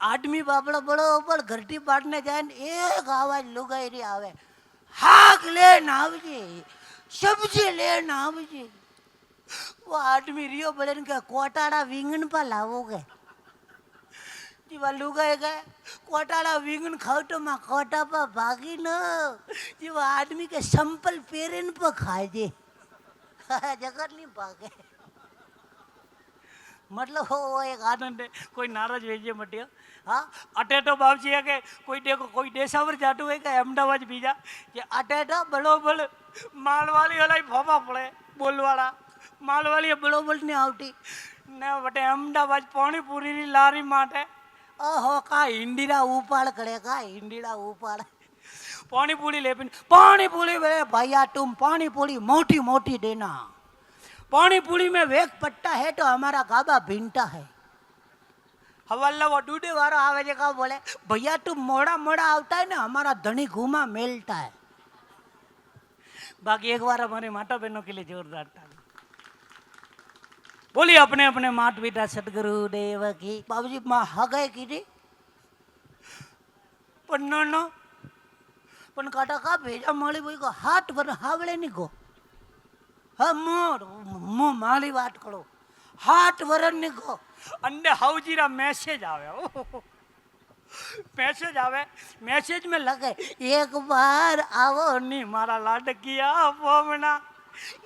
आदमी बापड़ा बड़ोबर घरटी पाटने जाए ने एक आवाज लुगाई री आवे, हाक लेन आवजे, सब्जी लेन आवजे। वो आदमी रियो बड़े के कोटाड़ा विंगन पर लावोगे जीवा लुगाई गए कोटाड़ा विंगन खाओ तो माँ कोटा पर भागी न जीवा आदमी के संपल पेरेन पर खाए जे जगत नहीं भागे मतलब वो एक आनंद है कोई नाराज भेजिए मटिया हाँ अटे तो बाबजी है के कोई देखो कोई देशावर जाटू है का अहमदाबाद बीजा कि अटे तो बड़ोबड़ मालवाली वाला ही फोफा पड़े बोलवाड़ा मालवाली बड़ोबड़ नहीं आवती ने बटे अहमदाबाद पानी पूरी री लारी माटे ओहो का इंदिरा उपाड़ करे का इंदिरा उपाड़ पानी पूरी ले पानी पूरी भैया तुम पानी पूरी मोटी मोटी देना पानी पूरी में वेग पट्टा है तो हमारा गाबा भिंटा है हवाला वो डूडे वाला आवे जे का बोले भैया तू मोड़ा मोड़ा आवता है ना हमारा धनी घूमा मेलता है बाकी एक बार हमारे माता बहनों के लिए जोरदार ताली बोलिए अपने अपने माता पिता सतगुरु देव की बाबूजी माँ हगाई की थी पर नो पण काटा का भेजा माली भाई को हाथ वर हावड़े नहीं को हाँ मोर मो माली बात करो हाथ वरन नहीं को अंडे हाउजीरा मैसेज आवे मैसेज आवे मैसेज में लगे एक बार आओ नहीं मारा लाडकिया पोमना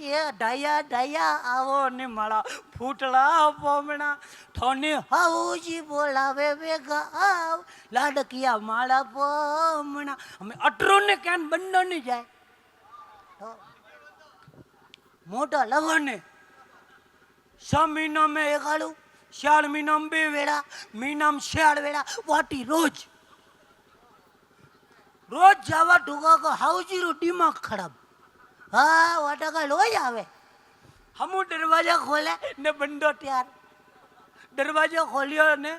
ये डाया डाया आओ नहीं मारा फूटला पोमना थोनी हाउजी बोलावे वेगा आओ लाडकिया मारा पोमना हमें अटरो ने कैन बंदो नहीं जाए मोटा लवने 6 महीना में एक आलू 4 महीना में 2 वेड़ा महीना में 4 वेड़ा वाटी रोज रोज जावा ढूंगा को हाउजी रो दिमाग खराब हाँ वाटा का लोज आवे हम दरवाजा खोले ने बंदो तैयार दरवाजा खोलियो ने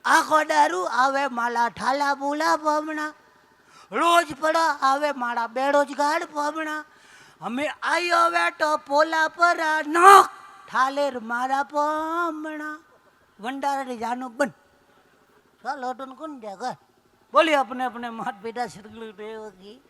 आखो दारू आवे माला ठाला बुला पमना रोज पड़ा आवे मारा बेरोजगार पमना हमें आयो बेटो पोला पर नोक ठालेर मारा पमना वंडारा जानो बन चलो तुम कौन जगह बोलिए अपने अपने माता पिता सतगुरु देव की